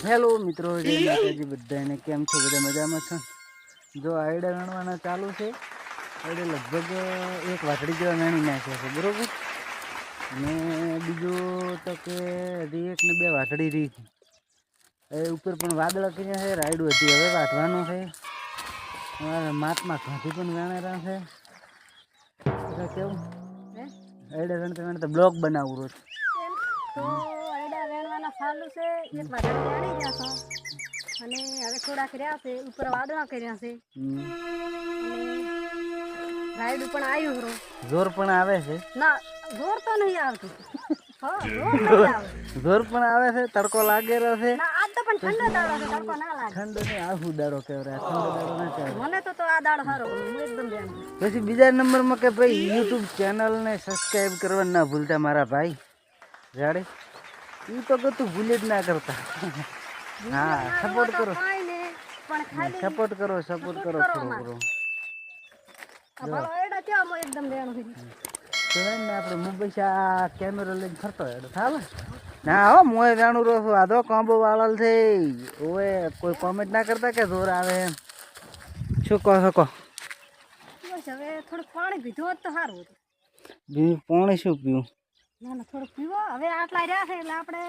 Hello મિત્રો, જય માતાજી બધાને. કેમ છો? બધા મજામાં છો? જો આયડા વેણવાના ચાલુ છે. આયડે લગભગ એક વાટડી જેવા વેણી નાખ્યા છે, બરોબર. અને બીજું તો કે હજી એક ને બે વાટડી રહી છે. એ ઉપર પણ વાદળા કર્યા છે, રાયડું હતી હવે વાટવાનું છે. માથમાં ઘાંધી પણ વેણેરા છે. કેવું આયડા વેણતા વેણતા બ્લોગ બનાવવું રોજ. તો આયડા વેણવાના ચાલુ છે. એક વાટડી વેણી ગયા છો અને હવે થોડાક રહ્યા છે. ઉપર વાદળા કર્યા છે અને રાયડું પણ આવ્યું હરો. જોર પણ આવે છે. ના, જોર તો નહીં આવતું. જોર પણ આવે છે. તડકો લાગેલો છે. ના, આજ તો પણ ઠંડો દાડો છે, તડકો ના લાગે. ઠંડો ને આહુ દાડો કહેવાય. ઠંડો દાડો ના કહેવાય. મને તો આ દાડો સારો ગમે. હું એકદમ વેણું. પછી બીજા નંબરમાં કે ભાઈ યુટ્યુબ ચેનલને સબસ્ક્રાઈબ કરવા ના ભૂલતા મારા ભાઈ. જાડે ઈ તો કે તું ભૂલી જ ના કરતા. હા, સપોર્ટ કરો, સપોર્ટ કરો, સપોર્ટ કરો, થોડો કરો. એકદમ વેણું છે. તો ને આપણે મુંબઈ આ કેમેરો લઈને ફરતો હેડો થાલે. ના હો, મોય વેણું રહું છું. આ તો કોમ્બો વાળલ છે. ઓએ કોઈ કોમેન્ટ ના કરતા કે જોર આવે એમ. શું કહો શકો? બસ હવે થોડું પાણી પીધું હોત તો સારું હતું. પાણી શું પીવું? ના ના, થોડું પીવો. હવે આટલા રહ્યા છે એટલે આપણે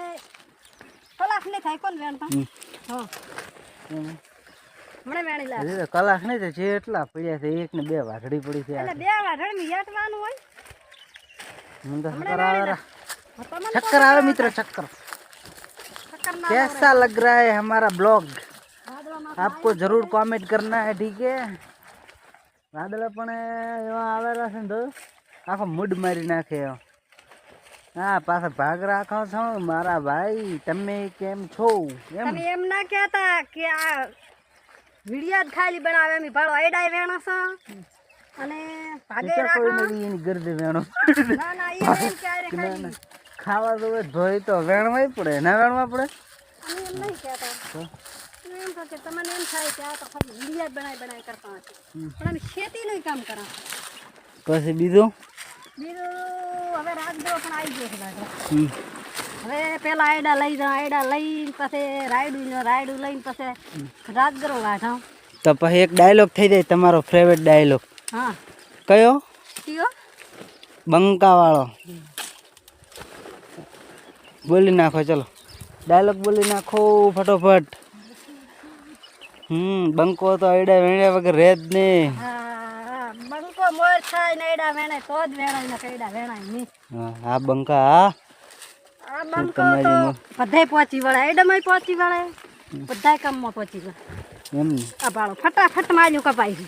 કલાક નહીં થાય કોણ વેણતા. હા, હમણાં વેણી લાગે. કલાક નહીં થાય છે. એટલા પડ્યા છે. એક ને બે વાઘડી પડી છે. એટલે બે વાઢડી હેઠવાનું હોય. મને તો चक्कर आवे मित्र, चक्कर। कैसा लग रहा है हमारा ब्लॉग? आपको जरूर कमेंट करना है, ठीक है? વાદળા પણ એવા આવેલા છે ને તો આખો મૂડ મારી નાખે. હા, પાછા ભાગ રાખો છો મારા ભાઈ. તમે કેમ છો? તમે એમ ના કહેતા કે આ વિડિયો જ ખાલી બનાવે એમ ભાડો આયડા વેણો છો અને ભાગે રાખો એની ગરદે વેણો. ના ના, એ એમ ક્યારે ખાલી ખાવા દોવે ધોઈ તો વેણવાય પડે, ના વેણવા પડે. અમે એમ નહીં કહેતા. એમ તો કે તમને એમ થાય કે આ તો ખાલી વિડિયો જ બનાવી કરતા હશે, પણ અમે ખેતીનું કામ કરા. પછી બીજું હવે રાજગરો પણ આવી ગયો છે લાગે. હવે પેલા આયડા લઈ જાઓ, આયડા લઈને પછી રાયડું લઈને પછી રાજગરો વાઢા. તો પછી એક ડાયલોગ થઈ જાય તમારો ફેવરેટ ડાયલોગ. હા, કયો? કયો? બંકા વાળો બોલી નાખો. ચલો, ડાયલોગ બોલી નાખો ફટોફટ. બંકો તો આયડા વેણ્યા વગર રહે જ નહીં. હા, બંકો મોર થાય ને આયડા વેણે તો જ વેણાય ને આયડા વેણાય નહીં. હા, બંકા આ બંકો તો બધાય પહોંચી વળે, આયડામાં પહોંચી વળે, બધાય કામમાં પહોંચી વળે. એમ આ બાળો ફટાફટ માર્યું કપાય છે.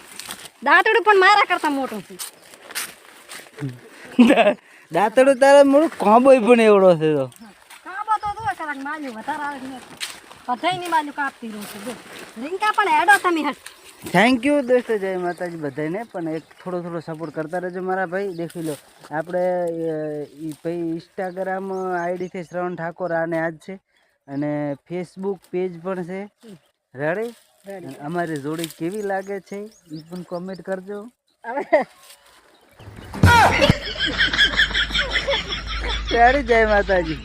દાંતડું પણ મારા કરતા મોટું છે. દાંતડું તારે મોટું કોંબોય પણ એવડો છે. તો કાબો તો જો કરાક માર્યું વધારે આવે છે. બધાય ની માર્યું કાપતી રહું છું. જો રીંકા પણ હેડો તમે હટ. થેન્ક યુ દોસ્તો, જય માતાજી બધાને. પણ એક થોડો સપોર્ટ કરતા રહેજો મારા ભાઈ. દેખી લો, આપણે ભાઈ ઇન્સ્ટાગ્રામ આઈડીથી શ્રવણ ઠાકોર આને આજ છે અને ફેસબુક પેજ પણ છે. રેડી? અમારી જોડી કેવી લાગે છે એ પણ કોમેન્ટ કરજો. રેડી? જય માતાજી.